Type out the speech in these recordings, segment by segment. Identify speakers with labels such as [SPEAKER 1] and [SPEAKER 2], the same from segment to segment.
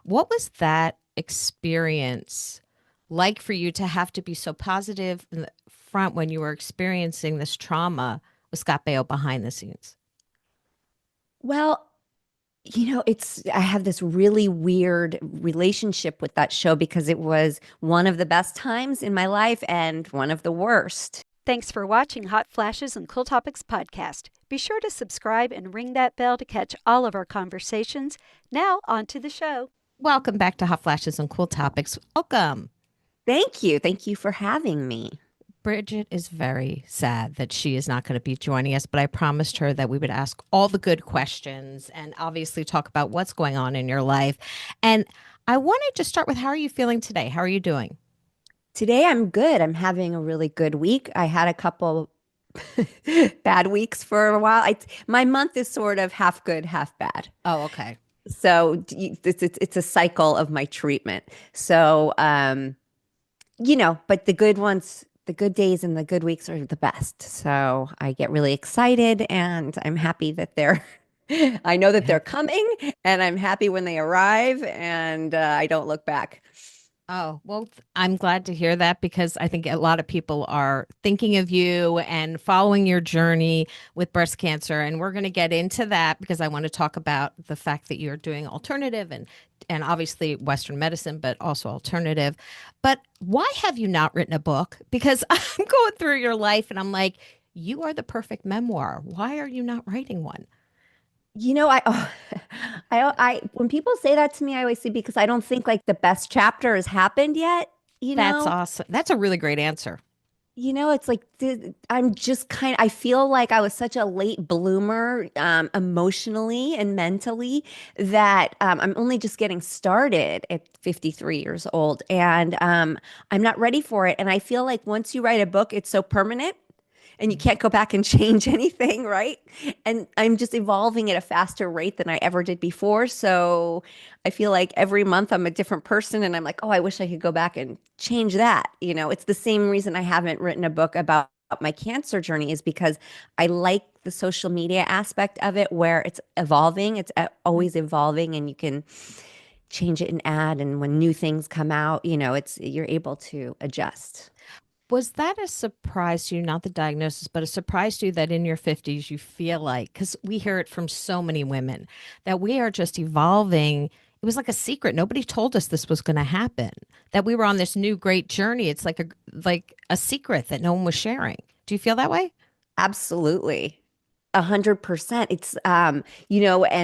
[SPEAKER 1] What was that experience like for you to have to be so positive in the front when you were experiencing this trauma with Scott Baio behind the scenes?
[SPEAKER 2] Well, I have this really weird relationship with that show because it was one of the best times in my life and one of the worst.
[SPEAKER 3] Thanks for watching Hot Flashes and Cool Topics podcast. Be sure to subscribe and ring that bell to catch all of our conversations. Now, on to the show.
[SPEAKER 1] Welcome back to Hot Flashes and Cool Topics. Welcome.
[SPEAKER 2] Thank you. Thank you for having me.
[SPEAKER 1] Bridget is very sad that she is not going to be joining us, but I promised her that we would ask all the good questions and obviously talk about what's going on in your life. And I wanted to start with, how are you feeling today? How are you doing?
[SPEAKER 2] Today I'm good. I'm having a really good week. I had a couple bad weeks for a while. My month is sort of half good, half bad.
[SPEAKER 1] Oh, okay.
[SPEAKER 2] So it's a cycle of my treatment. So, but the good ones, the good days and the good weeks are the best. So I get really excited and I'm happy that I know that they're coming and I'm happy when they arrive and I don't look back.
[SPEAKER 1] Oh, well, I'm glad to hear that because I think a lot of people are thinking of you and following your journey with breast cancer. And we're going to get into that because I want to talk about the fact that you're doing alternative and obviously Western medicine, but also alternative. But why have you not written a book? Because I'm going through your life and I'm like, you are the perfect memoir. Why are you not writing one?
[SPEAKER 2] When people say that to me, I always say because I don't think like the best chapter has happened yet. You
[SPEAKER 1] That's
[SPEAKER 2] know,
[SPEAKER 1] awesome. That's a really great answer.
[SPEAKER 2] it's like I'm just I feel like I was such a late bloomer, emotionally and mentally that I'm only just getting started at 53 years old, and I'm not ready for it. And I feel like once you write a book, it's so permanent and you can't go back and change anything, right? And I'm just evolving at a faster rate than I ever did before. So I feel like every month I'm a different person and I'm like, oh, I wish I could go back and change that. It's the same reason I haven't written a book about my cancer journey is because I like the social media aspect of it where it's evolving, it's always evolving and you can change it and add and when new things come out, it's you're able to adjust.
[SPEAKER 1] Was that a surprise to you, not the diagnosis, but a surprise to you that in your 50s you feel like, because we hear it from so many women, that we are just evolving. It was like a secret. Nobody told us this was going to happen, that we were on this new great journey. It's like a secret that no one was sharing. Do you feel that way?
[SPEAKER 2] Absolutely. 100%. It's and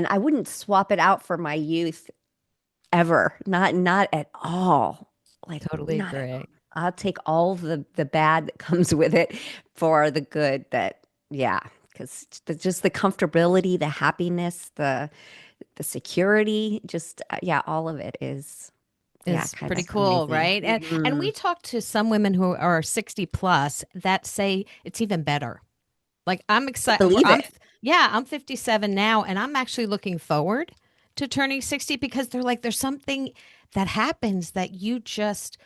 [SPEAKER 2] I wouldn't swap it out for my youth ever. Not at all. Like
[SPEAKER 1] Totally
[SPEAKER 2] not at
[SPEAKER 1] agree.
[SPEAKER 2] all. I'll take all the bad that comes with it for the good that yeah, because just the comfortability, the happiness, the security, just yeah, all of it is yeah,
[SPEAKER 1] Is
[SPEAKER 2] kind
[SPEAKER 1] pretty
[SPEAKER 2] of
[SPEAKER 1] cool,
[SPEAKER 2] amazing.
[SPEAKER 1] right? And we talked to some women who are 60 plus that say it's even better. Like I'm
[SPEAKER 2] I
[SPEAKER 1] excited.
[SPEAKER 2] believe it.
[SPEAKER 1] Yeah, I'm 57 now, and I'm actually looking forward to turning 60 because they're like, there's something that happens that you just,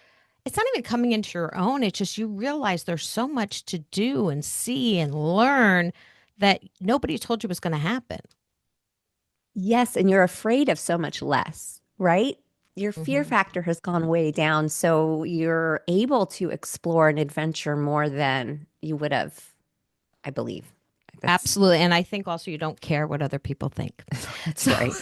[SPEAKER 1] it's not even coming into your own. It's just you realize there's so much to do and see and learn that nobody told you was going to happen.
[SPEAKER 2] Yes, and you're afraid of so much less, right? Your fear
[SPEAKER 1] Hmm.
[SPEAKER 2] factor has gone way down, so you're able to explore and adventure more than you would have, I believe. That's
[SPEAKER 1] Absolutely. And I think also you don't care what other people think.
[SPEAKER 2] that's
[SPEAKER 1] So
[SPEAKER 2] right.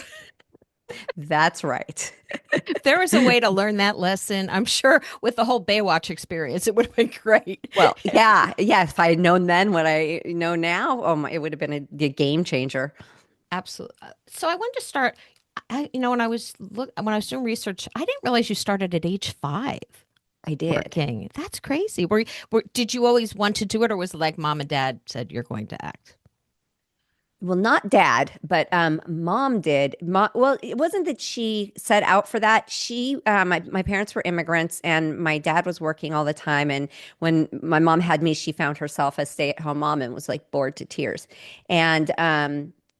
[SPEAKER 2] That's right.
[SPEAKER 1] if there was a way to learn that lesson, I'm sure with the whole Baywatch experience, it would have been great.
[SPEAKER 2] Well, yeah, yeah. If I had known then what I know now, oh my, it would have been a game changer.
[SPEAKER 1] Absolutely. So I wanted to start. When I was doing research, I didn't realize you started at age 5
[SPEAKER 2] I did.
[SPEAKER 1] working. That's crazy. Did you always want to do it, or was it like mom and dad said you're going to act?
[SPEAKER 2] Well, not dad, but mom did. Well, it wasn't that she set out for that. My parents were immigrants, and my dad was working all the time. And when my mom had me, she found herself a stay-at-home mom and was like bored to tears, and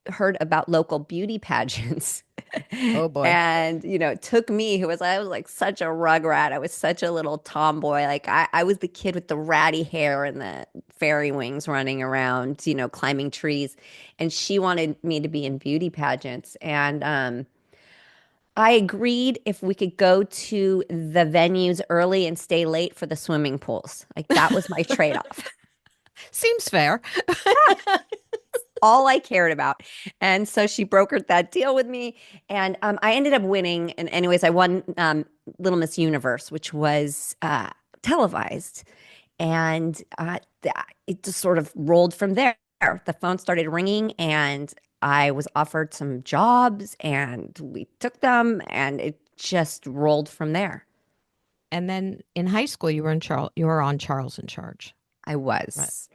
[SPEAKER 2] heard about local beauty pageants.
[SPEAKER 1] Oh boy.
[SPEAKER 2] And it took me, I was like such a rugrat. I was such a little tomboy. Like I was the kid with the ratty hair and the fairy wings running around, climbing trees. And she wanted me to be in beauty pageants. And I agreed if we could go to the venues early and stay late for the swimming pools. Like that was my trade-off.
[SPEAKER 1] Seems fair.
[SPEAKER 2] All I cared about. And so she brokered that deal with me. And I ended up winning. And, anyways, I won Little Miss Universe, which was televised. And it just sort of rolled from there. The phone started ringing, and I was offered some jobs, and we took them, and it just rolled from there.
[SPEAKER 1] And then in high school, you were on Charles in Charge.
[SPEAKER 2] I
[SPEAKER 1] Right.
[SPEAKER 2] was.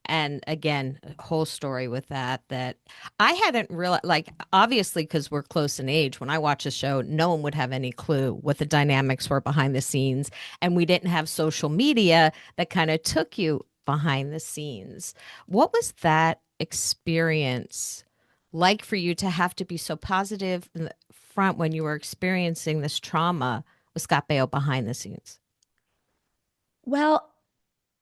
[SPEAKER 1] And again, a whole story with that I hadn't realized, like, obviously, because we're close in age, when I watch a show, no one would have any clue what the dynamics were behind the scenes. And we didn't have social media that kind of took you behind the scenes. What was that experience like for you to have to be so positive in the front when you were experiencing this trauma with Scott Baio behind the scenes?
[SPEAKER 2] Well,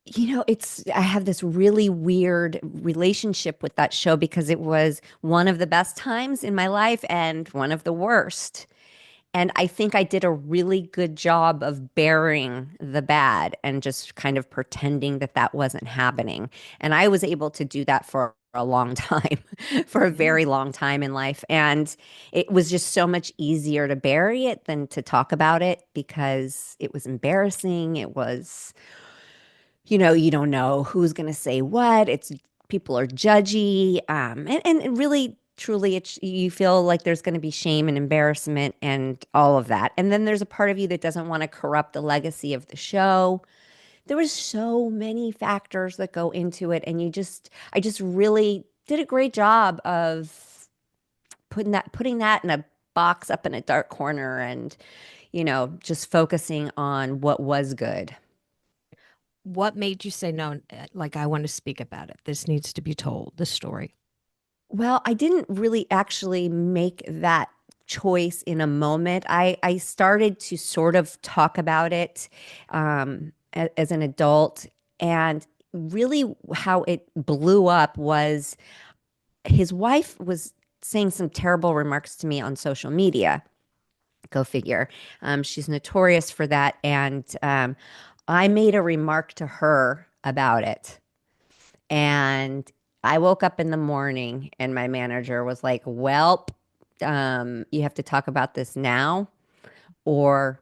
[SPEAKER 2] I have this really weird relationship with that show because it was one of the best times in my life and one of the worst. And I think I did a really good job of bearing the bad and just kind of pretending that that wasn't happening. And I was able to do that for a long time, for a
[SPEAKER 1] Yeah.
[SPEAKER 2] very long time in life. And it was just so much easier to bury it than to talk about it because it was embarrassing. It was, you don't know who's going to say what. It's people are judgy. And really, truly, you feel like there's going to be shame and embarrassment and all of that. And then there's a part of you that doesn't want to corrupt the legacy of the show. There was so many factors that go into it. And I just really did a great job of putting that in a box up in a dark corner and, just focusing on what was good.
[SPEAKER 1] What made you say no? Like, I want to speak about it. This needs to be told, the story.
[SPEAKER 2] Well, I didn't really actually make that choice in a moment. I started to sort of talk about it as an adult. And really, how it blew up was his wife was saying some terrible remarks to me on social media. Go figure. She's notorious for that. And I made a remark to her about it. And I woke up in the morning and my manager was like, "Welp, you have to talk about this now, or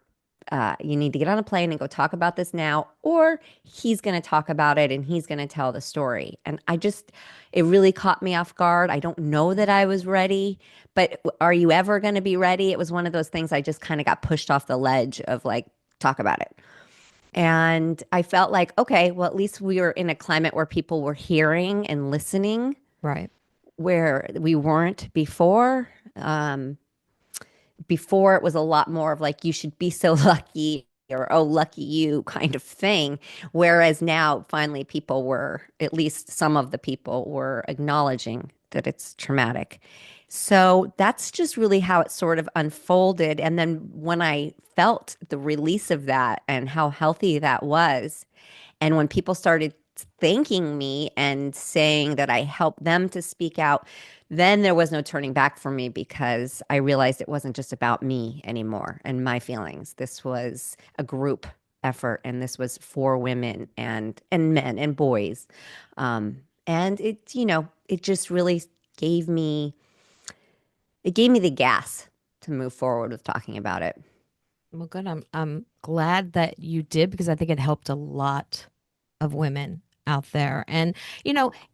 [SPEAKER 2] you need to get on a plane and go talk about this now, or he's going to talk about it and he's going to tell the story." And it really caught me off guard. I don't know that I was ready, but are you ever going to be ready? It was one of those things I just kind of got pushed off the ledge of like, talk about it. And I felt like, okay, well, at least we were in a climate where people were hearing and listening,
[SPEAKER 1] Right.
[SPEAKER 2] where we weren't before. Before it was a lot more of like, you should be so lucky or, oh, lucky you kind of thing. Whereas now, finally, at least some of the people were acknowledging that it's traumatic. So that's just really how it sort of unfolded. And then when I felt the release of that and how healthy that was, and when people started thanking me and saying that I helped them to speak out, then there was no turning back for me because I realized it wasn't just about me anymore and my feelings. This was a group effort, and this was for women and men and boys. And it just really gave me the gas to move forward with talking about it.
[SPEAKER 1] Well, good. I'm glad that you did because I think it helped a lot of women out there. And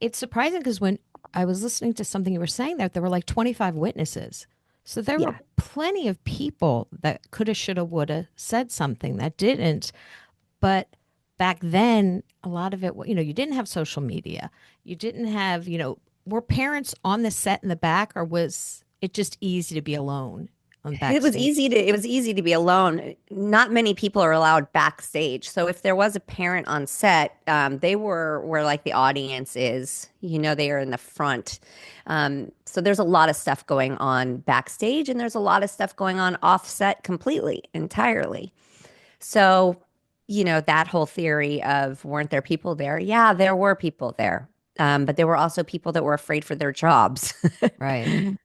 [SPEAKER 1] it's surprising because when I was listening to something you were saying there were like 25 witnesses. So there were
[SPEAKER 2] Yeah.
[SPEAKER 1] plenty of people that coulda, shoulda, woulda said something that didn't. But back then, a lot of it, you didn't have social media. You didn't have, were parents on the set in the back, or was it just easy to be alone on backstage?
[SPEAKER 2] It was easy to be alone. Not many people are allowed backstage. So if there was a parent on set, they were where like the audience is. They are in the front. So there's a lot of stuff going on backstage, and there's a lot of stuff going on off set completely, entirely. So, that whole theory of weren't there people there? Yeah, there were people there. But there were also people that were afraid for their jobs.
[SPEAKER 1] Right.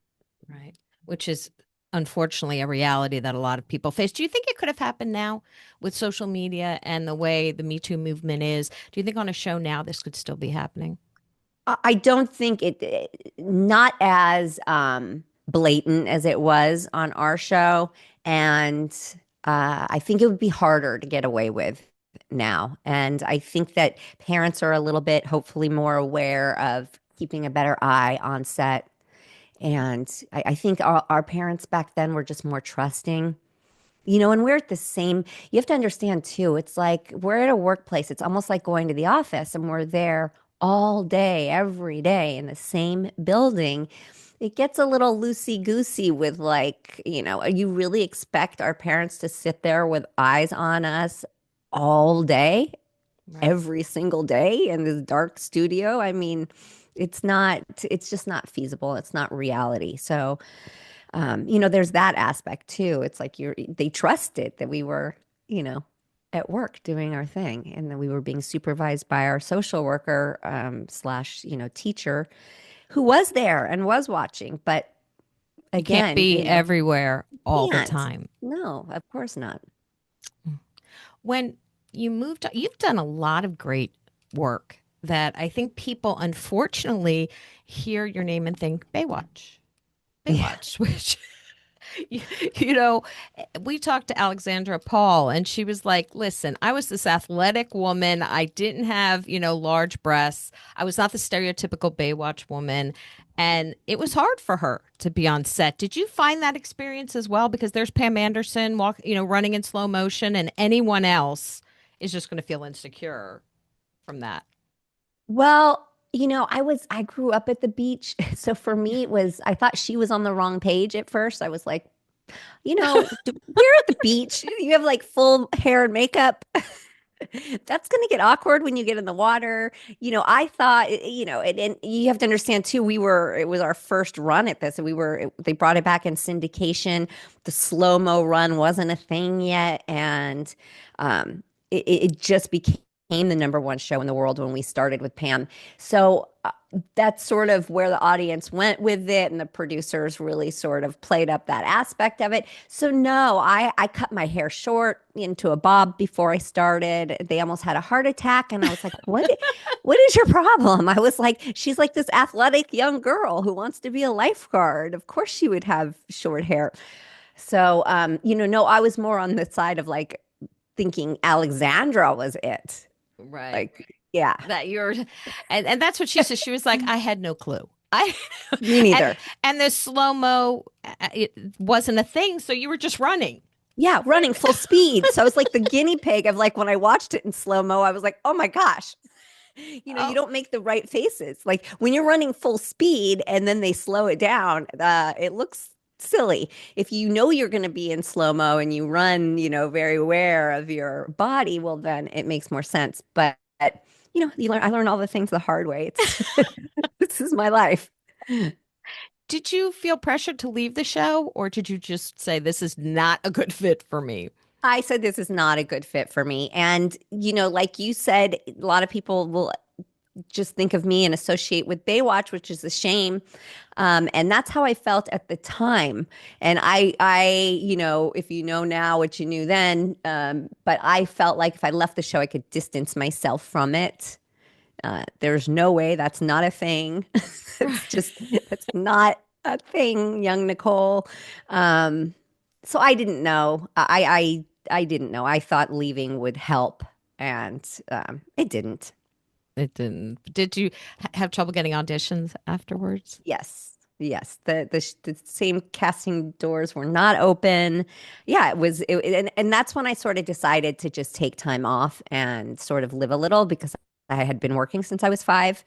[SPEAKER 1] Right. Which is unfortunately a reality that a lot of people face. Do you think it could have happened now with social media and the way the Me Too movement is? Do you think on a show now this could still be happening?
[SPEAKER 2] I don't think not as blatant as it was on our show. And I think it would be harder to get away with now. And I think that parents are a little bit, hopefully, more aware of keeping a better eye on set. And I think our parents back then were just more trusting. And we're at the same, you have to understand too, it's like we're at a workplace. It's almost like going to the office and we're there all day, every day in the same building. It gets a little loosey-goosey with like, you really expect our parents to sit there with eyes on us all day,
[SPEAKER 1] Right.
[SPEAKER 2] every single day in this dark studio. I mean, it's just not feasible. It's not reality. So, there's that aspect too. It's like they trusted that we were, you know, at work doing our thing and that we were being supervised by our social worker, slash, teacher who was there and was watching. But
[SPEAKER 1] You can't
[SPEAKER 2] again,
[SPEAKER 1] be everywhere all the
[SPEAKER 2] can't.
[SPEAKER 1] time.
[SPEAKER 2] No, of course not.
[SPEAKER 1] When you moved, you've done a lot of great work that I think people unfortunately hear your name and think Baywatch.
[SPEAKER 2] Yeah.
[SPEAKER 1] Baywatch, which you, you know, we talked to Alexandra Paul, and she was like, listen, I was this athletic woman. I didn't have, large breasts. I was not the stereotypical Baywatch woman. And it was hard for her to be on set. Did you find that experience as well? Because there's Pam Anderson running in slow motion, and anyone else is just going to feel insecure from that.
[SPEAKER 2] Well, I grew up at the beach. So for me, I thought she was on the wrong page at first. I was like, we're at the beach. You have like full hair and makeup. That's going to get awkward when you get in the water. I thought, and you have to understand too, it was our first run at this. They brought it back in syndication. The slow-mo run wasn't a thing yet. And it just became the number one show in the world when we started with Pam. So that's sort of where the audience went with it, and the producers really sort of played up that aspect of it. So no, I cut my hair short into a bob before I started. They almost had a heart attack, and I was like, what is your problem? I was like, she's like this athletic young girl who wants to be a lifeguard. Of course she would have short hair. So no, I was more on the side of like thinking Alexandra was it.
[SPEAKER 1] Right.
[SPEAKER 2] Like, yeah.
[SPEAKER 1] That you're, and that's what she said. She was like, I had no clue. I
[SPEAKER 2] Me
[SPEAKER 1] and
[SPEAKER 2] neither.
[SPEAKER 1] and the slow mo, it wasn't a thing, so you were just running.
[SPEAKER 2] Yeah, running full speed. So I was like the guinea pig of like when I watched it in slow mo, I was like, oh my gosh. You
[SPEAKER 1] Oh,
[SPEAKER 2] don't make the right faces. Like when you're running full speed and then they slow it down, it looks silly. If you know you're going to be in slow mo and you run, very aware of your body, well, then it makes more sense. But I learn all the things the hard way. This is my life.
[SPEAKER 1] did you feel pressured to leave the show, or did you just say this is not a good fit for me?
[SPEAKER 2] I said this is not a good fit for me. And, like you said, a lot of people will just think of me and associate with Baywatch, which is a shame. And that's how I felt at the time. And if you know now what you knew then, but I felt like if I left the show, I could distance myself from it. There's no way that's not a thing. That's not a thing, young Nicole. So I didn't know. I didn't know. I thought leaving would help, and it didn't.
[SPEAKER 1] It didn't. Did you have trouble getting auditions afterwards?
[SPEAKER 2] Yes. Yes. The same casting doors were not open. Yeah, and that's when I sort of decided to just take time off and sort of live a little because I had been working since I was 5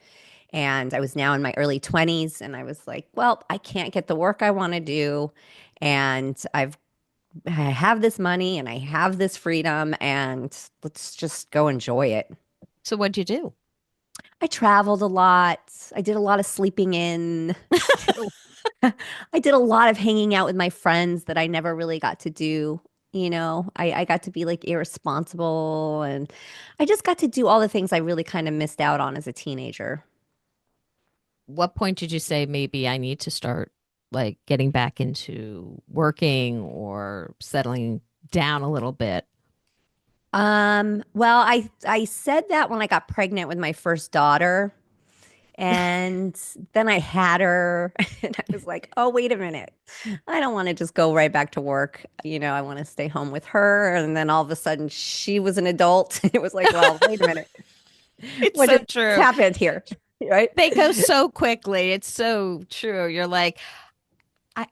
[SPEAKER 2] and I was now in my early 20s and I was like, well, I can't get the work I want to do and I have this money and I have this freedom and let's just go enjoy it.
[SPEAKER 1] So what'd you do?
[SPEAKER 2] I traveled a lot. I did a lot of sleeping in. I did a lot of hanging out with my friends that I never really got to do. I got to be like irresponsible and I just got to do all the things I really kind of missed out on as a teenager.
[SPEAKER 1] What point did you say maybe I need to start like getting back into working or settling down a little bit?
[SPEAKER 2] Well, I said that when I got pregnant with my first daughter, and then I had her, and I was like, oh, wait a minute. I don't want to just go right back to work. I want to stay home with her. And then all of a sudden she was an adult. It was like, well, wait a minute.
[SPEAKER 1] It's
[SPEAKER 2] What
[SPEAKER 1] so
[SPEAKER 2] just
[SPEAKER 1] true.
[SPEAKER 2] happened here? Right?
[SPEAKER 1] They go so quickly. It's so true. You're like,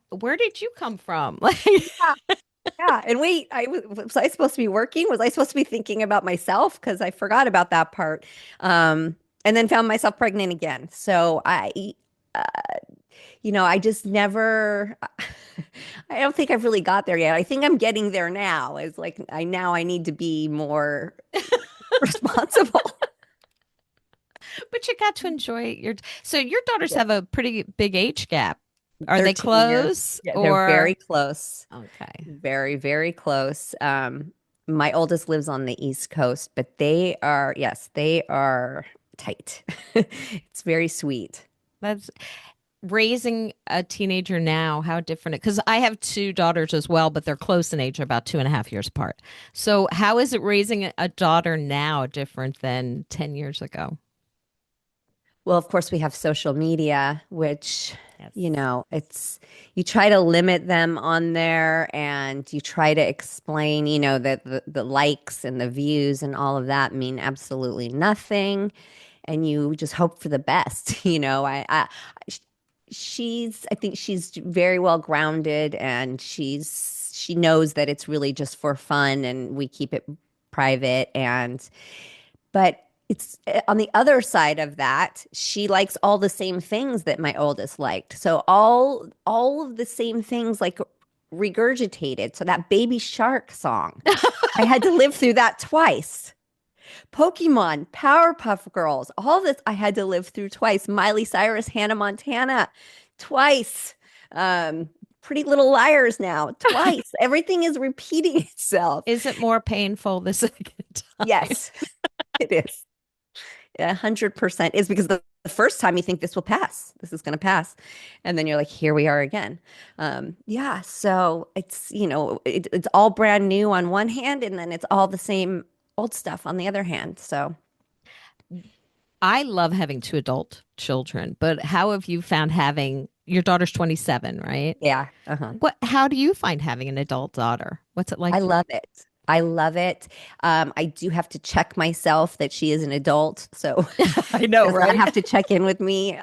[SPEAKER 1] where did you come from? Like,
[SPEAKER 2] Yeah. Yeah. And wait, was I supposed to be working? Was I supposed to be thinking about myself? Because I forgot about that part. And then found myself pregnant again. So uh, I just never, I don't think I've really got there yet. I think I'm getting there now. It's like I need to be more responsible.
[SPEAKER 1] but you got to enjoy so your daughters have a pretty big age gap. Are they
[SPEAKER 2] 13 years.
[SPEAKER 1] close
[SPEAKER 2] Yeah, they're
[SPEAKER 1] or
[SPEAKER 2] very close.
[SPEAKER 1] okay?
[SPEAKER 2] Very, very close. My oldest lives on the East Coast, but yes, they are tight. It's very sweet.
[SPEAKER 1] That's raising a teenager now, how different it because I have two daughters as well, but they're close in age, about 2.5 years apart. So how is it raising a daughter now different than 10 years ago?
[SPEAKER 2] Well, of course, we have social media, which,
[SPEAKER 1] Yes.
[SPEAKER 2] you try to limit them on there and you try to explain, that the likes and the views and all of that mean absolutely nothing. And you just hope for the best. Sh- I think she's very well grounded, and she knows that it's really just for fun and we keep it private. But it's on the other side of that, she likes all the same things that my oldest liked. So all of the same things, like, regurgitated. So that Baby Shark song, I had to live through that twice. Pokemon, Powerpuff Girls, all this I had to live through twice. Miley Cyrus, Hannah Montana, twice. Um, Pretty Little Liars now, twice. Everything is repeating itself.
[SPEAKER 1] Is it more painful the second time?
[SPEAKER 2] Yes, it is. 100% is, because the first time you think this will pass, this is going to pass, and then you're like, here we are again. Yeah, so it's all brand new on one hand, and then it's all the same old stuff on the other hand. So
[SPEAKER 1] I love having two adult children, but how have you found having your daughter's 27, right?
[SPEAKER 2] yeah, uh-huh.
[SPEAKER 1] How do you find having an adult daughter? What's it like
[SPEAKER 2] I
[SPEAKER 1] for you?
[SPEAKER 2] love it. I love it. I do have to check myself that she is an adult, so
[SPEAKER 1] I
[SPEAKER 2] she
[SPEAKER 1] know,
[SPEAKER 2] does not
[SPEAKER 1] right?
[SPEAKER 2] have to check in with me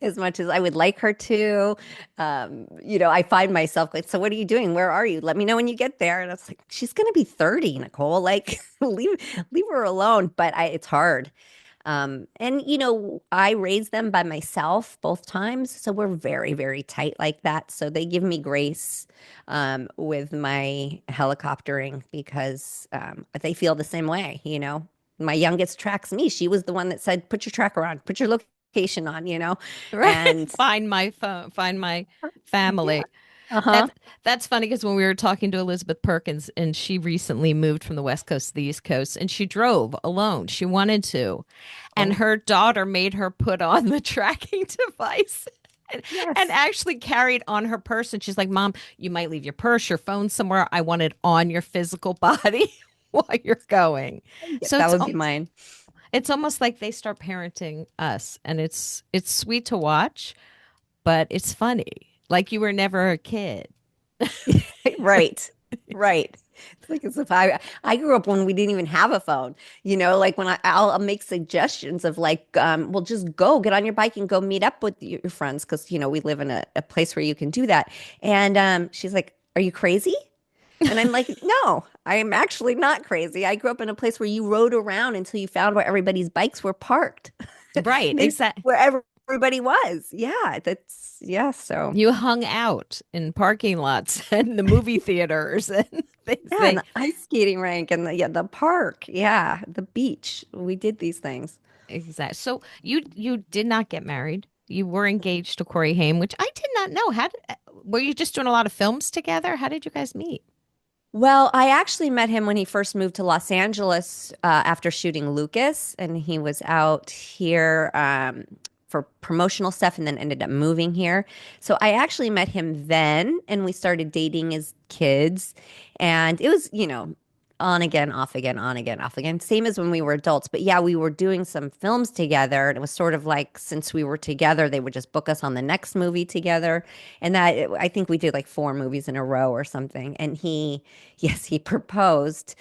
[SPEAKER 2] as much as I would like her to. I find myself like, so what are you doing? Where are you? Let me know when you get there. And it's like, she's gonna be 30, Nicole. Like, leave her alone. But it's hard. And I raised them by myself both times, so we're very, very tight like that. So they give me grace with my helicoptering, because they feel the same way. My youngest tracks me. She was the one that said, "Put your tracker on, put your location on,"
[SPEAKER 1] Right.
[SPEAKER 2] and
[SPEAKER 1] Find my phone, find my
[SPEAKER 2] yeah,
[SPEAKER 1] family.
[SPEAKER 2] uh-huh.
[SPEAKER 1] That's funny because when we were talking to Elizabeth Perkins and she recently moved from the West Coast to the East Coast and she drove alone. She wanted to. And
[SPEAKER 2] Oh,
[SPEAKER 1] her daughter made her put on the tracking device and
[SPEAKER 2] yes.
[SPEAKER 1] actually carried on her purse. And she's like, Mom, you might leave your purse, your phone somewhere. I want it on your physical body while you're going.
[SPEAKER 2] Yeah,
[SPEAKER 1] So
[SPEAKER 2] that would be mine.
[SPEAKER 1] it's almost like they start parenting us and it's sweet to watch, but it's funny. Like you were never a kid.
[SPEAKER 2] Right. Right. It's like as if I grew up when we didn't even have a phone. Like when I'll make suggestions of like, well, just go get on your bike and go meet up with your friends, because we live in a place where you can do that. And she's like, "Are you crazy?" And I'm like, "No, I am actually not crazy. I grew up in a place where you rode around until you found where everybody's bikes were parked."
[SPEAKER 1] Right,
[SPEAKER 2] Knew
[SPEAKER 1] exactly.
[SPEAKER 2] where everybody was. Yeah, yeah. So
[SPEAKER 1] You hung out in parking lots and the movie theaters and things.
[SPEAKER 2] yeah, and the ice skating rink and the park. Yeah, the beach. We did these things.
[SPEAKER 1] Exactly. So you did not get married. You were engaged to Corey Haim, which I did not know. Were you just doing a lot of films together? How did you guys meet?
[SPEAKER 2] Well, I actually met him when he first moved to Los Angeles after shooting Lucas, and he was out here for promotional stuff and then ended up moving here. So I actually met him then and we started dating as kids. And it was, on again, off again, on again, off again. Same as when we were adults. But yeah, we were doing some films together. And it was sort of like since we were together, they would just book us on the next movie together. And I think we did like 4 movies in a row or something. And yes, he proposed.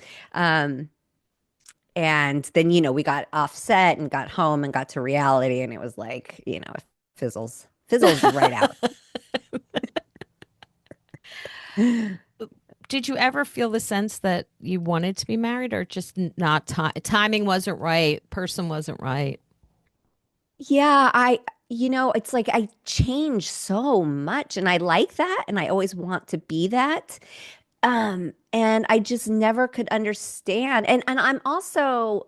[SPEAKER 2] And then, we got offset and got home and got to reality. And it was like, it fizzles right out.
[SPEAKER 1] Did you ever feel the sense that you wanted to be married or just not timing wasn't right, person wasn't right?
[SPEAKER 2] Yeah, it's like I change so much and I like that and I always want to be that. And I just never could understand. And I'm also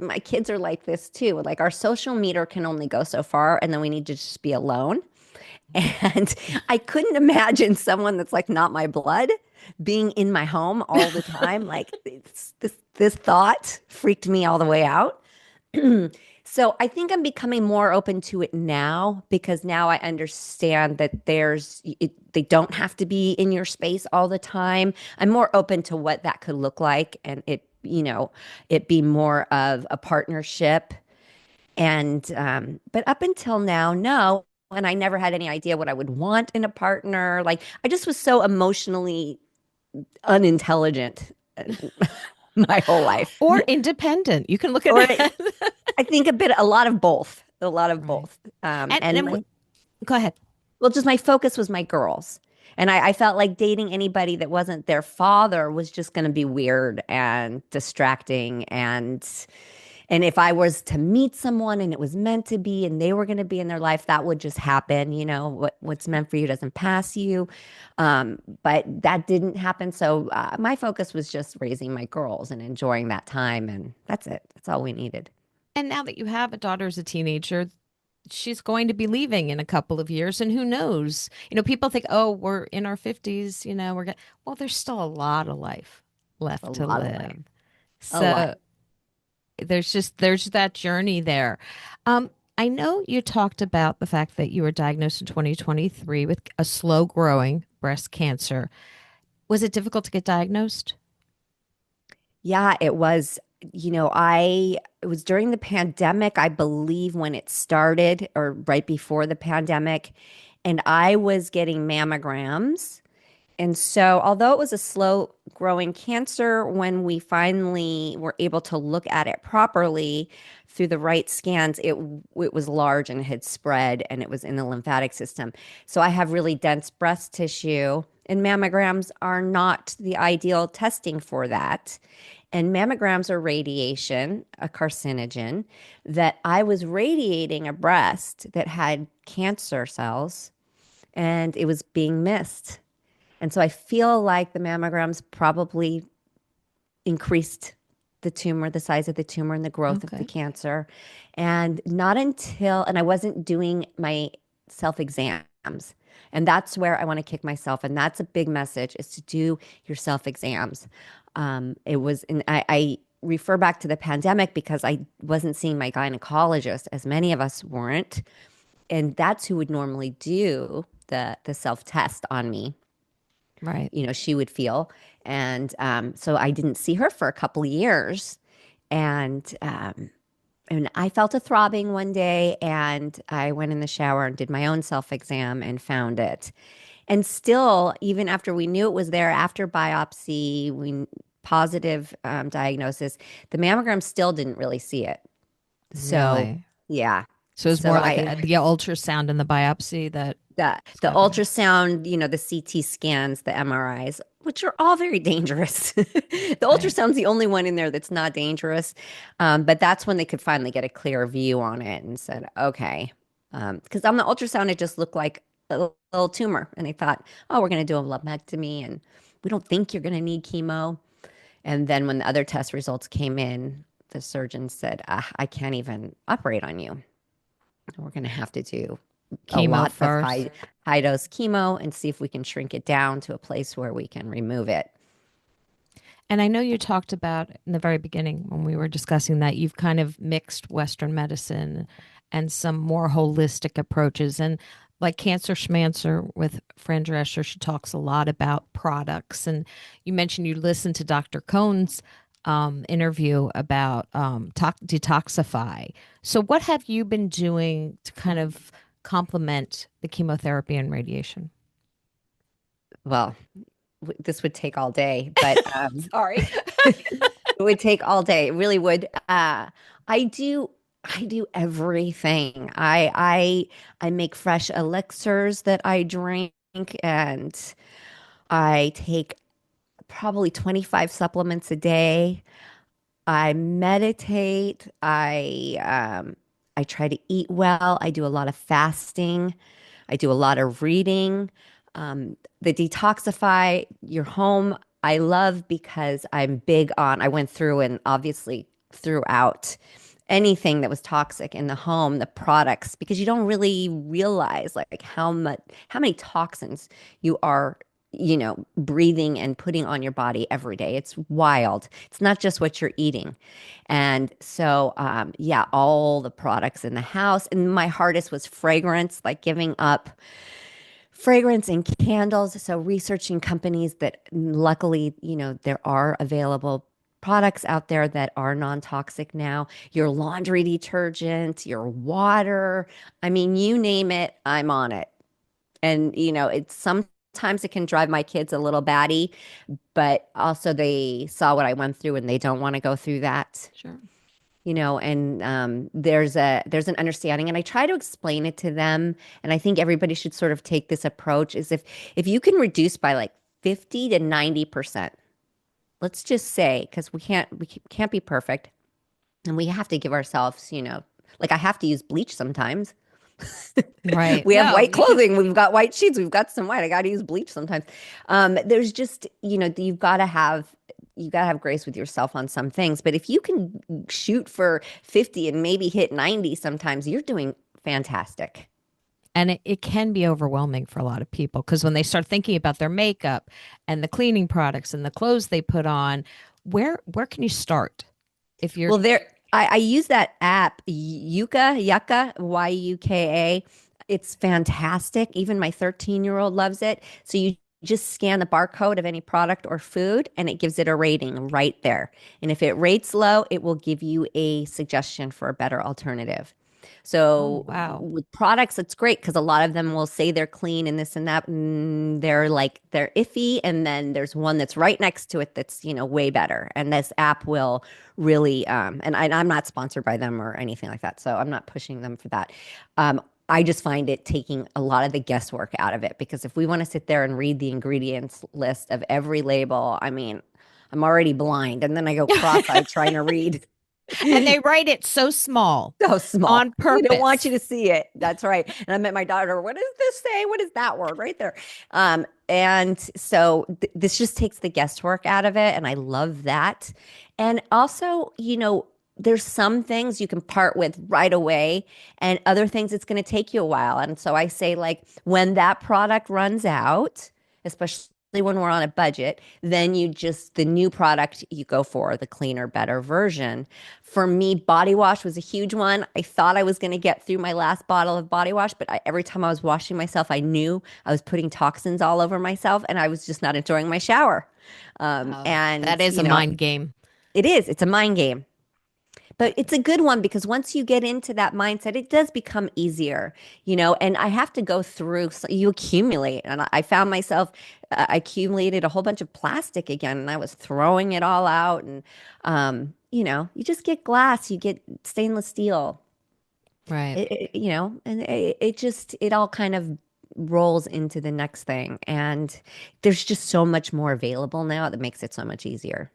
[SPEAKER 2] my kids are like this too. Like our social meter can only go so far and then we need to just be alone. And I couldn't imagine someone that's like not my blood being in my home all the time. Like this thought freaked me all the way out. So I think I'm becoming more open to it now because now I understand that they don't have to be in your space all the time. I'm more open to what that could look like and it be more of a partnership. And but up until now, no. And I never had any idea what I would want in a partner. Like I just was so emotionally unintelligent my whole life.
[SPEAKER 1] Or independent. You can look at
[SPEAKER 2] Or
[SPEAKER 1] that.
[SPEAKER 2] I think a lot of both, a lot of
[SPEAKER 1] Right.
[SPEAKER 2] both.
[SPEAKER 1] Go ahead.
[SPEAKER 2] Well, just my focus was my girls. And I felt like dating anybody that wasn't their father was just going to be weird and distracting. And if I was to meet someone and it was meant to be and they were going to be in their life, that would just happen. What's meant for you doesn't pass you. But that didn't happen. So my focus was just raising my girls and enjoying that time. And that's it. That's all we needed.
[SPEAKER 1] And now that you have a daughter as a teenager, she's going to be leaving in a couple of years. And who knows? People think, oh, we're in our 50s, well, there's still a lot of life
[SPEAKER 2] A
[SPEAKER 1] left to
[SPEAKER 2] lot of life.
[SPEAKER 1] live.
[SPEAKER 2] A lot.
[SPEAKER 1] So there's that journey there. I know you talked about the fact that you were diagnosed in 2023 with a slow growing breast cancer. Was it difficult to get diagnosed?
[SPEAKER 2] Yeah, it was. It was during the pandemic, I believe, when it started, or right before the pandemic, and I was getting mammograms. And so, although it was a slow growing cancer, when we finally were able to look at it properly through the right scans, it was large and it had spread and it was in the lymphatic system. So I have really dense breast tissue, and mammograms are not the ideal testing for that. And mammograms are radiation, a carcinogen, that I was radiating a breast that had cancer cells and it was being missed. And so I feel like the mammograms probably increased the size of the tumor and the growth of the
[SPEAKER 1] Okay.
[SPEAKER 2] cancer. And I wasn't doing my self exams. And that's where I want to kick myself. And that's a big message is to do your self exams. I refer back to the pandemic because I wasn't seeing my gynecologist, as many of us weren't. And that's who would normally do the self test on me.
[SPEAKER 1] Right.
[SPEAKER 2] She would feel. And so I didn't see her for a couple of years. And I felt a throbbing one day and I went in the shower and did my own self exam and found it. And still, even after we knew it was there, after biopsy, positive diagnosis, the mammogram still didn't really see it. So,
[SPEAKER 1] Really?
[SPEAKER 2] yeah.
[SPEAKER 1] So it's
[SPEAKER 2] So
[SPEAKER 1] more like the ultrasound and the biopsy that
[SPEAKER 2] the ultrasound, the CT scans, the MRIs, which are all very dangerous. The
[SPEAKER 1] Right.
[SPEAKER 2] ultrasound's the only one in there that's not dangerous. But that's when they could finally get a clear view on it and said, okay. Because on the ultrasound, it just looked like a little tumor. And they thought, oh, we're going to do a lumpectomy and we don't think you're going to need chemo. And then when the other test results came in, the surgeon said, I can't even operate on you. We're going to have to do a
[SPEAKER 1] chemo
[SPEAKER 2] lot of
[SPEAKER 1] first.
[SPEAKER 2] high dose chemo and see if we can shrink it down to a place where we can remove it.
[SPEAKER 1] And I know you talked about in the very beginning when we were discussing that you've kind of mixed Western medicine and some more holistic approaches. And like Cancer Schmancer with Fran Drescher, she talks a lot about products. And you mentioned you listened to Dr. Cohn's interview about detoxify. So, what have you been doing to kind of complement the chemotherapy and radiation?
[SPEAKER 2] Well, this would take all day, but
[SPEAKER 1] Sorry.
[SPEAKER 2] it would take all day. It really would. I do I do everything. I make fresh elixirs that I drink, and I take probably 25 supplements a day. I meditate. I try to eat well. I do a lot of fasting. I do a lot of reading. The detoxify your home, I love because I'm big on, I went through and obviously threw out anything that was toxic in the home, the products, because you don't really realize like how many toxins you are, breathing and putting on your body every day. It's wild. It's not just what you're eating. And so, yeah, all the products in the house. And my hardest was fragrance, like giving up fragrance and candles. So researching companies that luckily, there are available products out there that are non-toxic now. Your laundry detergent, your water. I mean, you name it, I'm on it. And, it's sometimes it can drive my kids a little batty, but also they saw what I went through and they don't want to go through that.
[SPEAKER 1] Sure.
[SPEAKER 2] And there's an understanding, and I try to explain it to them. And I think everybody should sort of take this approach: is if you can reduce by like 50 to 90%, let's just say, because we can't be perfect, and we have to give ourselves, like I have to use bleach sometimes.
[SPEAKER 1] Right.
[SPEAKER 2] We have
[SPEAKER 1] No,
[SPEAKER 2] white
[SPEAKER 1] you should.
[SPEAKER 2] clothing, we've got white sheets, we've got some white. I got to use bleach sometimes. There's just, you got to have grace with yourself on some things. But if you can shoot for 50 and maybe hit 90 sometimes, you're doing fantastic.
[SPEAKER 1] And it can be overwhelming for a lot of people because when they start thinking about their makeup and the cleaning products and the clothes they put on, where can you start if you're
[SPEAKER 2] Well, I use that app, Yuka, Yuka. It's fantastic. Even my 13-year-old loves it. So you just scan the barcode of any product or food and it gives it a rating right there. And if it rates low, it will give you a suggestion for a better alternative.
[SPEAKER 1] oh
[SPEAKER 2] So
[SPEAKER 1] wow.
[SPEAKER 2] with products, it's great because a lot of them will say they're clean and this and that. They're iffy. And then there's one that's right next to it that's, way better. And this app will really, I'm not sponsored by them or anything like that. So I'm not pushing them for that. I just find it taking a lot of the guesswork out of it because if we want to sit there and read the ingredients list of every label, I mean, I'm already blind and then I go cross-eyed trying to read.
[SPEAKER 1] And they write it so small
[SPEAKER 2] So small.
[SPEAKER 1] on
[SPEAKER 2] They don't want
[SPEAKER 1] purpose.
[SPEAKER 2] you to see it. That's right. And I met my daughter. What does this say? What is that word right there? And so this just takes the guesswork out of it. And I love that. And also, there's some things you can part with right away, and other things it's going to take you a while. And so I say, like, when that product runs out, especially when we're on a budget, then the new product you go for, the cleaner, better version. For me, body wash was a huge one. I thought I was going to get through my last bottle of body wash, but every time I was washing myself, I knew I was putting toxins all over myself and I was just not enjoying my shower.
[SPEAKER 1] Oh,
[SPEAKER 2] And,
[SPEAKER 1] that is a mind game.
[SPEAKER 2] it is, it's a mind game. But it's a good one because once you get into that mindset, it does become easier, and I have to go through, so you accumulate. And I found myself, I accumulated a whole bunch of plastic again, and I was throwing it all out. And, you just get glass, you get stainless steel,
[SPEAKER 1] Right.
[SPEAKER 2] and it all kind of rolls into the next thing. And there's just so much more available now that makes it so much easier.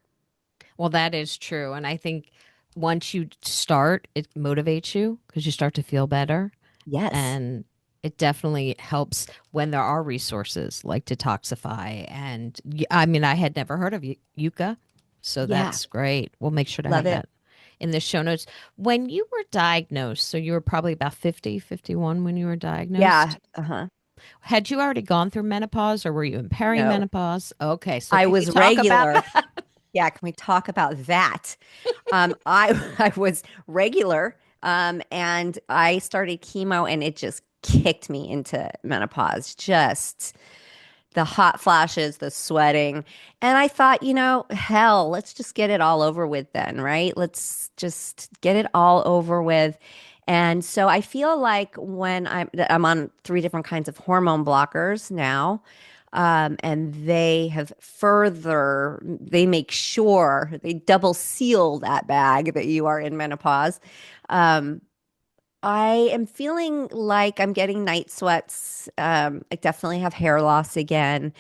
[SPEAKER 1] Well, that is true. And I think once you start, it motivates you because you start to feel better.
[SPEAKER 2] Yes.
[SPEAKER 1] And it definitely helps when there are resources like Detoxify. And I mean, I had never heard of Yucca. So
[SPEAKER 2] Yeah.
[SPEAKER 1] that's great. We'll make sure to
[SPEAKER 2] Love
[SPEAKER 1] have
[SPEAKER 2] it.
[SPEAKER 1] that in the show notes. When you were diagnosed, so you were probably about 50, 51 when you were
[SPEAKER 2] Yeah.
[SPEAKER 1] diagnosed.
[SPEAKER 2] Uh-huh.
[SPEAKER 1] Had you already gone through menopause or were you in
[SPEAKER 2] No.
[SPEAKER 1] perimenopause? Okay. So
[SPEAKER 2] I
[SPEAKER 1] can you
[SPEAKER 2] was
[SPEAKER 1] talk about
[SPEAKER 2] regular. Yeah, can we talk about that? I I was regular. And I started chemo and it just kicked me into menopause. Just the hot flashes, the sweating. And I thought, hell, let's just get it all over with then, right? Let's just get it all over with. And so I feel like when I'm on three different kinds of hormone blockers now, and they make sure they double seal that bag that you are in menopause. Um, I am feeling like I'm getting night sweats. I definitely have hair loss again.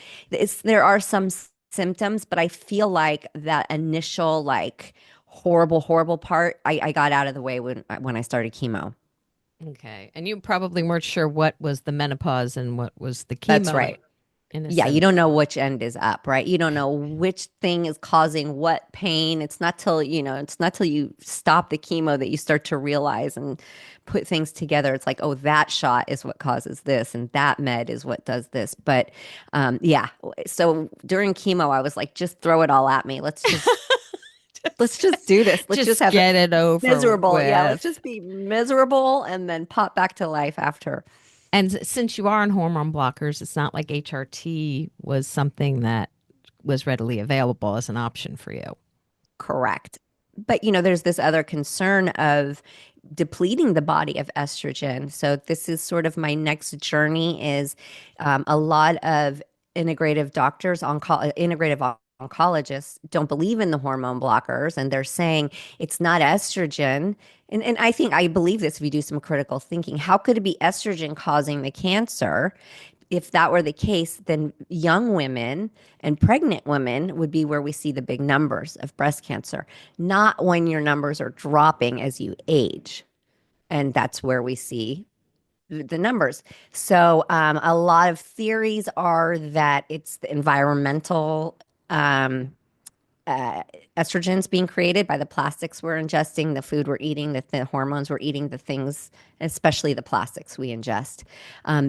[SPEAKER 2] There are some symptoms, but I feel like that initial like horrible, horrible part, I got out of the way when I started chemo.
[SPEAKER 1] Okay. And you probably weren't sure what was the menopause and what was the
[SPEAKER 2] That's
[SPEAKER 1] chemo
[SPEAKER 2] right.
[SPEAKER 1] in a
[SPEAKER 2] Yeah, you don't
[SPEAKER 1] sense.
[SPEAKER 2] know which end is up, right? You don't know which thing is causing what pain. It's not till you stop the chemo that you start to realize and put things together. It's like, oh, that shot is what causes this, and that med is what does this. But yeah, so during chemo, I was like, just throw it all at me. Let's just do this. Let's just
[SPEAKER 1] Just
[SPEAKER 2] have it
[SPEAKER 1] get it over
[SPEAKER 2] miserable. Yeah, let's
[SPEAKER 1] with.
[SPEAKER 2] just be miserable and then pop back to life after.
[SPEAKER 1] And since you are on hormone blockers, it's not like HRT was something that was readily available as an option for you.
[SPEAKER 2] Correct. But there's this other concern of depleting the body of estrogen. So this is sort of my next journey is a lot of integrative oncologists don't believe in the hormone blockers, and they're saying it's not estrogen. And I believe this if you do some critical thinking. How could it be estrogen causing the cancer? If that were the case, then young women and pregnant women would be where we see the big numbers of breast cancer, not when your numbers are dropping as you age. And that's where we see the numbers. So, a lot of theories are that it's the environmental um, uh, estrogens being created by the plastics we're ingesting, the food we're eating, the hormones we're eating, the things, especially the plastics we ingest.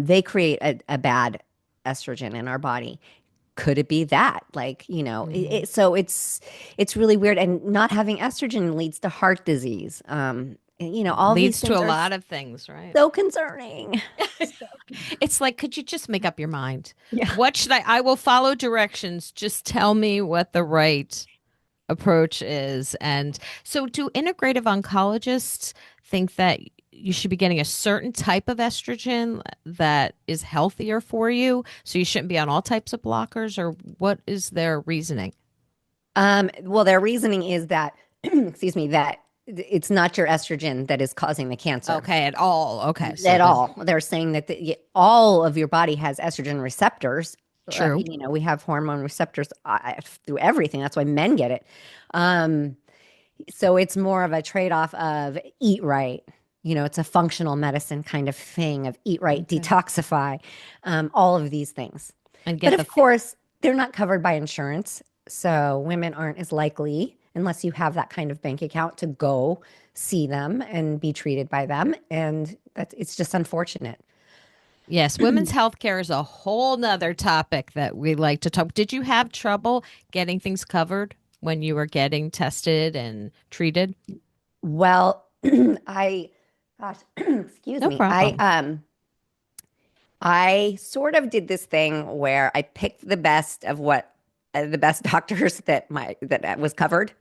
[SPEAKER 2] They create a bad estrogen in our body. Could it be that? Like,
[SPEAKER 1] Hmm.
[SPEAKER 2] so it's really weird. And not having estrogen leads to heart disease. All these
[SPEAKER 1] Leads to
[SPEAKER 2] things
[SPEAKER 1] a
[SPEAKER 2] are
[SPEAKER 1] lot of things, right?
[SPEAKER 2] so concerning. So,
[SPEAKER 1] It's like, could you just make up your mind?
[SPEAKER 2] yeah.
[SPEAKER 1] What should I will follow directions. Just tell me what the right approach is. And so, do integrative oncologists think that you should be getting a certain type of estrogen that is healthier for you? So, you shouldn't be on all types of blockers, or what is their reasoning?
[SPEAKER 2] Well, their reasoning is that, excuse me, that it's not your estrogen that is causing the cancer
[SPEAKER 1] Okay, at all. Okay, so
[SPEAKER 2] at
[SPEAKER 1] the
[SPEAKER 2] all. They're saying that all of your body has estrogen receptors.
[SPEAKER 1] true.
[SPEAKER 2] We have hormone receptors through everything. That's why men get it. Um, so it's more of a trade-off of eat right. It's a functional medicine kind of thing of eat right,
[SPEAKER 1] Okay,
[SPEAKER 2] detoxify, all of these things.
[SPEAKER 1] and
[SPEAKER 2] But
[SPEAKER 1] get the
[SPEAKER 2] of course, they're not covered by insurance. So women aren't as likely, unless you have that kind of bank account, to go see them and be treated by them. And it's just unfortunate.
[SPEAKER 1] yes, women's health care is a whole nother topic that we like to talk. Did you have trouble getting things covered when you were getting tested and treated?
[SPEAKER 2] Well, I, gosh, excuse
[SPEAKER 1] No
[SPEAKER 2] me. I
[SPEAKER 1] problem.
[SPEAKER 2] I sort of did this thing where I picked the best doctors that was covered,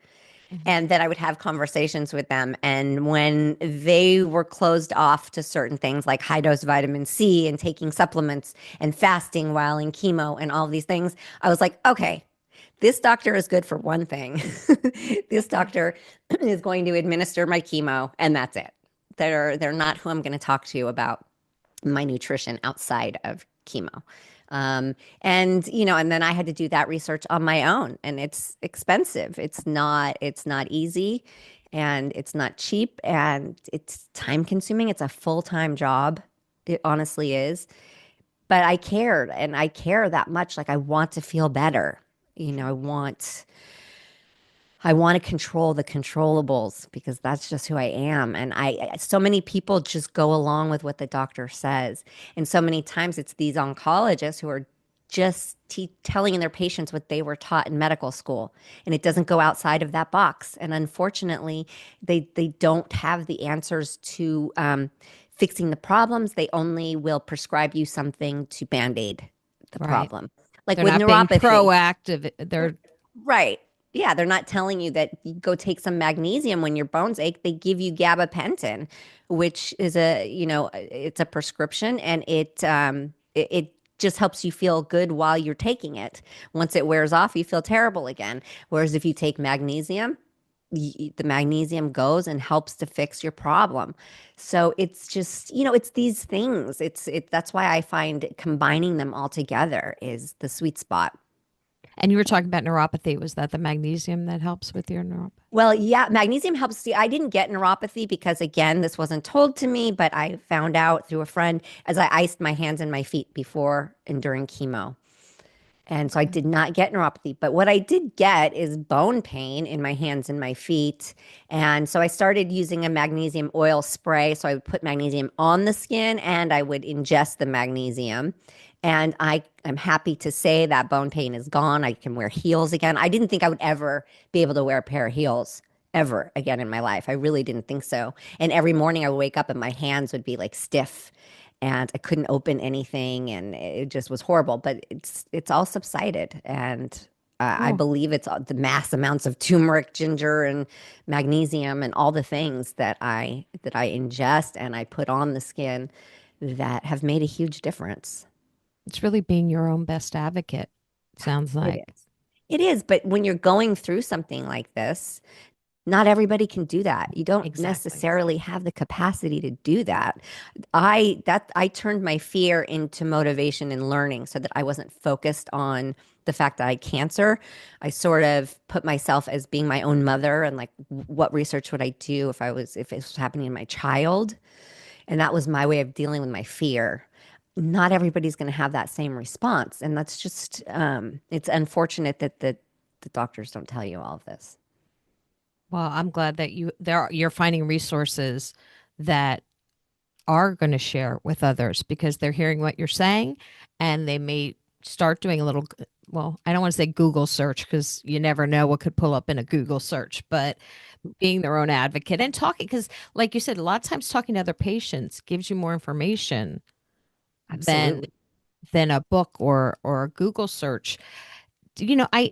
[SPEAKER 1] Mhm.
[SPEAKER 2] and then I would have conversations with them. And when they were closed off to certain things like high dose vitamin C and taking supplements and fasting while in chemo and all of these things, I was like, okay, this doctor is good for one thing. This doctor is going to administer my chemo, and that's it. They're not who I'm going to talk to about my nutrition outside of chemo. And then I had to do that research on my own, and it's expensive. It's not easy, and it's not cheap, and it's time consuming. It's a full-time job. It honestly is. But I cared, and I care that much. Like, I want to feel better. I want to control the controllables because that's just who I am. And so many people just go along with what the doctor says. And so many times it's these oncologists who are just telling their patients what they were taught in medical school, and it doesn't go outside of that box. And unfortunately, they don't have the answers to fixing the problems. They only will prescribe you something to band-aid the
[SPEAKER 1] Right.
[SPEAKER 2] problem. Like
[SPEAKER 1] They're
[SPEAKER 2] with
[SPEAKER 1] not being
[SPEAKER 2] neuropathy.
[SPEAKER 1] proactive. They're
[SPEAKER 2] Right. Yeah, they're not telling you that you go take some magnesium when your bones ache. They give you gabapentin, which is it's a prescription, and it just helps you feel good while you're taking it. Once it wears off, you feel terrible again. Whereas if you take magnesium, the magnesium goes and helps to fix your problem. So it's just, it's these things. That's why I find combining them all together is the sweet spot.
[SPEAKER 1] and you were talking about neuropathy. Was that the magnesium that helps with your neuropathy?
[SPEAKER 2] Well, yeah, magnesium helps. See, I didn't get neuropathy because, again, this wasn't told to me, but I found out through a friend as I iced my hands and my feet before and during chemo. And so I did not get neuropathy. But what I did get is bone pain in my hands and my feet. And so I started using a magnesium oil spray. So I would put magnesium on the skin and I would ingest the magnesium. And I'm happy to say that bone pain is gone. I can wear heels again. I didn't think I would ever be able to wear a pair of heels ever again in my life. I really didn't think so. And every morning I would wake up and my hands would be like stiff and I couldn't open anything, and it just was horrible. But it's all subsided, and I
[SPEAKER 1] Oh,
[SPEAKER 2] believe it's the mass amounts of turmeric, ginger, and magnesium, and all the things that I ingest and I put on the skin that have made a huge difference.
[SPEAKER 1] it's really being your own best advocate. Sounds
[SPEAKER 2] It
[SPEAKER 1] like.
[SPEAKER 2] is. It is, but when you're going through something like this, not everybody can do that. You don't
[SPEAKER 1] Exactly.
[SPEAKER 2] necessarily have the capacity to do that. I turned my fear into motivation and learning so that I wasn't focused on the fact that I had cancer. I sort of put myself as being my own mother and like what research would I do if it was happening to my child? And that was my way of dealing with my fear. Not everybody's going to have that same response, and that's just it's unfortunate that the doctors don't tell you all of this.
[SPEAKER 1] Well, I'm glad that you're finding resources that are going to share with others because they're hearing what you're saying and they may start doing a little, well, I don't want to say Google search because you never know what could pull up in a Google search, but being their own advocate and talking because like you said, a lot of times talking to other patients gives you more information than
[SPEAKER 2] Absolutely.
[SPEAKER 1] a book or a Google search. I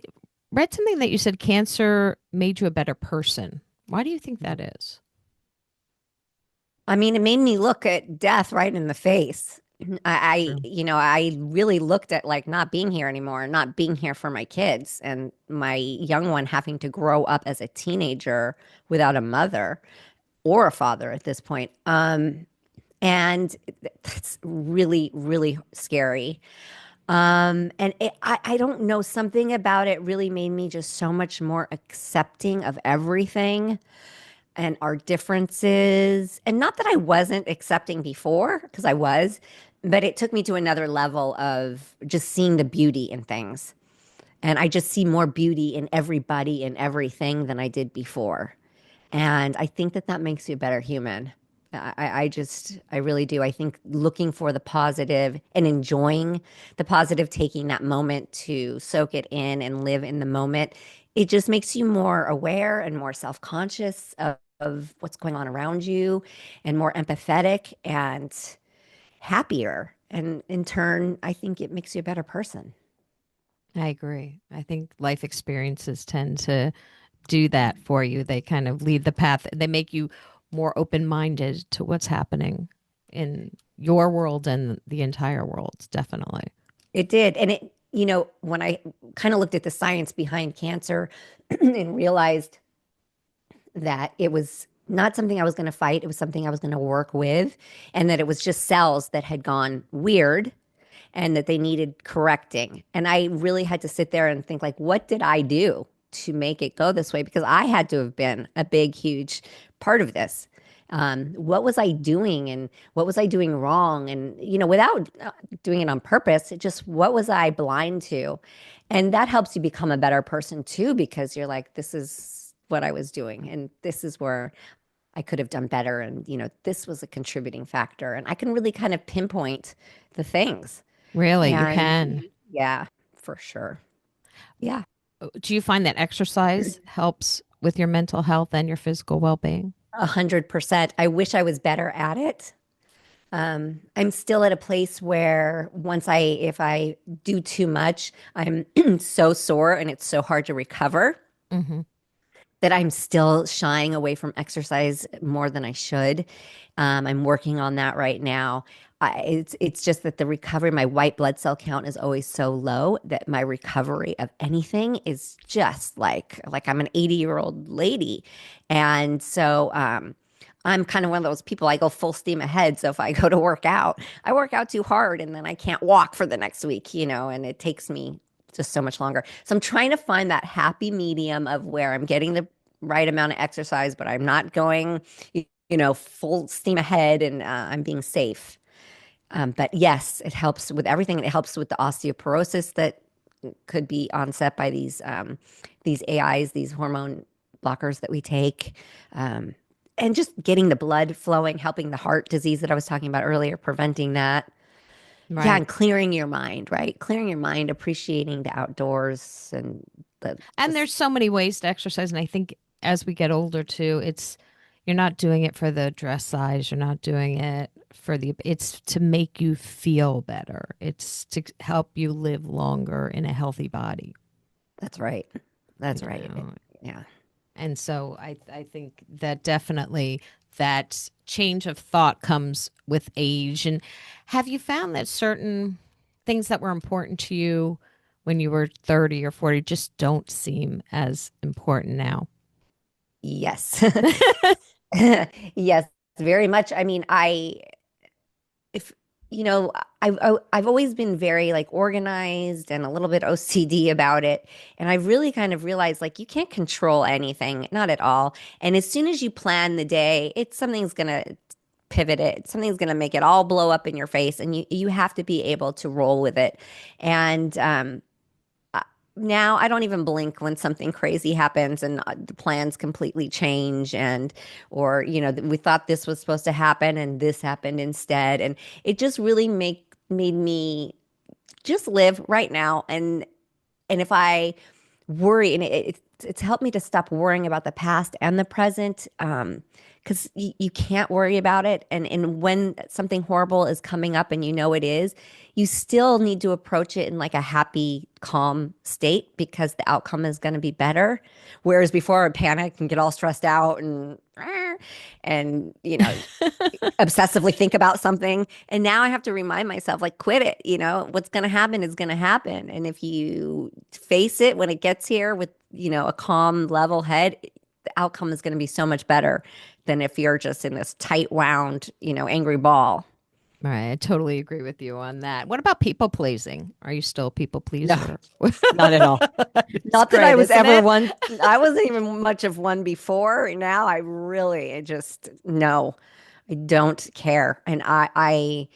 [SPEAKER 1] read something that you said cancer made you a better person. Why do you think that is?
[SPEAKER 2] I mean, it made me look at death right in the face.
[SPEAKER 1] True.
[SPEAKER 2] I really looked at like not being here anymore, not being here for my kids, and my young one having to grow up as a teenager without a mother or a father at this point. And that's really, really scary. I don't know, something about it really made me just so much more accepting of everything and our differences. And not that I wasn't accepting before, because I was, but it took me to another level of just seeing the beauty in things. And I just see more beauty in everybody and everything than I did before. And I think that makes you a better human. I really do. I think looking for the positive and enjoying the positive, taking that moment to soak it in and live in the moment, it just makes you more aware and more self-conscious of what's going on around you and more empathetic and happier. And in turn, I think it makes you a better person.
[SPEAKER 1] I agree. I think life experiences tend to do that for you. They kind of lead the path. They make you more open-minded to what's happening in your world and the entire world, definitely.
[SPEAKER 2] It did. And when I kind of looked at the science behind cancer and realized that it was not something I was going to fight, it was something I was going to work with, and that it was just cells that had gone weird and that they needed correcting. And I really had to sit there and think like, what did I do to make it go this way? Because I had to have been a big, huge part of this. What was I doing and what was I doing wrong? And, without doing it on purpose, it just what was I blind to? And that helps you become a better person too, because you're like, this is what I was doing. And this is where I could have done better. And, this was a contributing factor. And I can really kind of pinpoint the things.
[SPEAKER 1] Really, you
[SPEAKER 2] And
[SPEAKER 1] can.
[SPEAKER 2] Yeah, for sure. Yeah.
[SPEAKER 1] Do you find that exercise helps with your mental health and your physical well-being?
[SPEAKER 2] 100%. I wish I was better at it. I'm still at a place where if I do too much, I'm so sore and it's so hard to recover
[SPEAKER 1] Hmm.
[SPEAKER 2] that I'm still shying away from exercise more than I should. I'm working on that right now. It's just that the recovery, my white blood cell count is always so low that my recovery of anything is just like I'm an 80-year-old lady, and so I'm kind of one of those people. I go full steam ahead. So if I go to work out, I work out too hard, and then I can't walk for the next week, and it takes me just so much longer. So I'm trying to find that happy medium of where I'm getting the right amount of exercise, but I'm not going, full steam ahead, and I'm being safe. But yes, it helps with everything. It helps with the osteoporosis that could be onset by these AIs, these hormone blockers that we take. And just getting the blood flowing, helping the heart disease that I was talking about earlier, preventing that. Yeah,
[SPEAKER 1] Right.
[SPEAKER 2] and clearing your mind, right? Clearing your mind, appreciating the outdoors and the
[SPEAKER 1] And
[SPEAKER 2] just
[SPEAKER 1] there's so many ways to exercise. And I think as we get older too, you're not doing it for the dress size. You're not doing it it's to make you feel better. It's to help you live longer in a healthy body.
[SPEAKER 2] that's right. That's
[SPEAKER 1] You
[SPEAKER 2] right.
[SPEAKER 1] know?
[SPEAKER 2] Yeah.
[SPEAKER 1] And so I think that definitely that change of thought comes with age. And have you found that certain things that were important to you when you were 30 or 40 just don't seem as important now?
[SPEAKER 2] Yes. Yes, very much. I mean, if I've always been very like organized and a little bit OCD about it, and I really kind of realized like you can't control anything, not at all. And as soon as you plan the day, it's something's gonna pivot it, something's gonna make it all blow up in your face, and you have to be able to roll with it. And now I don't even blink when something crazy happens and the plans completely change, and or we thought this was supposed to happen and this happened instead, and it just really made me just live right now. And if I worry, and it's helped me to stop worrying about the past and the present, because you can't worry about it. And when something horrible is coming up and it is, you still need to approach it in like a happy, calm state because the outcome is going to be better. Whereas before I panic and get all stressed out and obsessively think about something. And now I have to remind myself, like, quit it. What's going to happen is going to happen. And if you face it when it gets here with, a calm, level head, the outcome is going to be so much better than if you're just in this tight wound, angry ball.
[SPEAKER 1] Right. I totally agree with you on that. What about people pleasing? Are you still a people
[SPEAKER 2] No,
[SPEAKER 1] pleaser?
[SPEAKER 2] not at all.
[SPEAKER 1] It's
[SPEAKER 2] Not that I
[SPEAKER 1] great,
[SPEAKER 2] was
[SPEAKER 1] isn't
[SPEAKER 2] ever
[SPEAKER 1] it?
[SPEAKER 2] one. I wasn't even much of one before. Now I just, no, I don't care. And I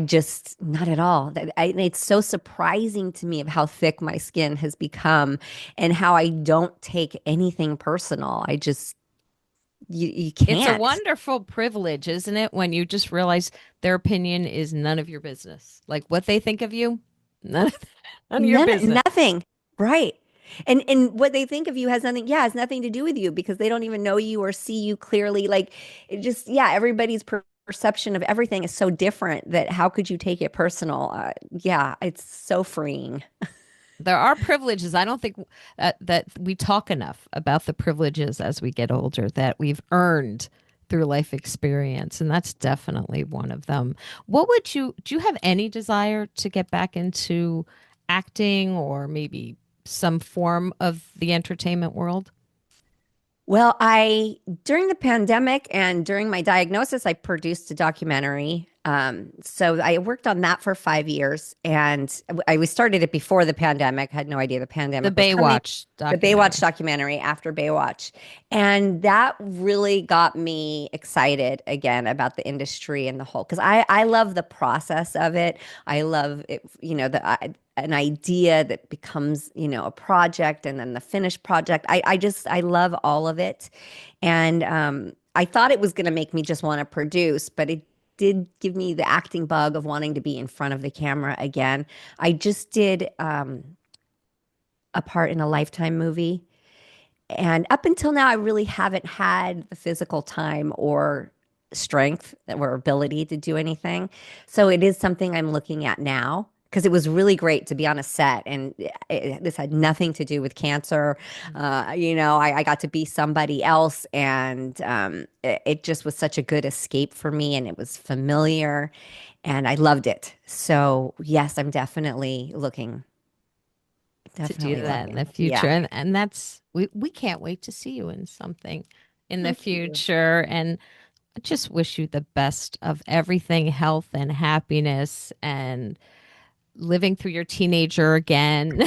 [SPEAKER 2] just not at all. And it's so surprising to me of how thick my skin has become and how I don't take anything personal. I just you
[SPEAKER 1] It's a
[SPEAKER 2] can't.
[SPEAKER 1] wonderful privilege, isn't it? When you just realize their opinion is none of your business. Like what they think of you, none of, none of your business.
[SPEAKER 2] Nothing. Right. And what they think of you has nothing to do with you because they don't even know you or see you clearly. Like it just, yeah, everybody's perception of everything is so different that how could you take it personal? Yeah, it's so freeing.
[SPEAKER 1] There are privileges. I don't think that we talk enough about the privileges as we get older that we've earned through life experience. And that's definitely one of them. Do you have any desire to get back into acting or maybe some form of the entertainment world?
[SPEAKER 2] Well, during the pandemic and during my diagnosis, I produced a documentary. So I worked on that for 5 years, and we started it before the pandemic. Had no idea the
[SPEAKER 1] The
[SPEAKER 2] pandemic was coming.
[SPEAKER 1] Baywatch
[SPEAKER 2] The Baywatch
[SPEAKER 1] documentary.
[SPEAKER 2] documentary after Baywatch, and that really got me excited again about the industry and the whole. Because I love the process of it. I love it. An idea that becomes a project and then the finished project. I love all of it, and I thought it was going to make me just want to produce, but it did give me the acting bug of wanting to be in front of the camera again. I just did a part in a Lifetime movie. And up until now, I really haven't had the physical time or strength or ability to do anything. So it is something I'm looking at now because it was really great to be on a set. And this had nothing to do with cancer. I got to be somebody else. And it just was such a good escape for me. And it was familiar. And I loved it. So, yes, I'm
[SPEAKER 1] to do
[SPEAKER 2] definitely
[SPEAKER 1] that in the
[SPEAKER 2] looking.
[SPEAKER 1] future.
[SPEAKER 2] Yeah.
[SPEAKER 1] And that's we can't wait to see you in something in the
[SPEAKER 2] Thank you.
[SPEAKER 1] future. And I just wish you the best of everything, health and happiness, and living through your teenager again.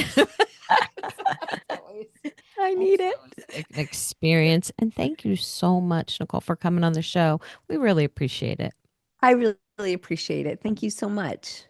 [SPEAKER 2] I
[SPEAKER 1] It's
[SPEAKER 2] need it.
[SPEAKER 1] always an experience. And thank you so much, Nicole, for coming on the show. We really appreciate it.
[SPEAKER 2] I really, really appreciate it. Thank you so much.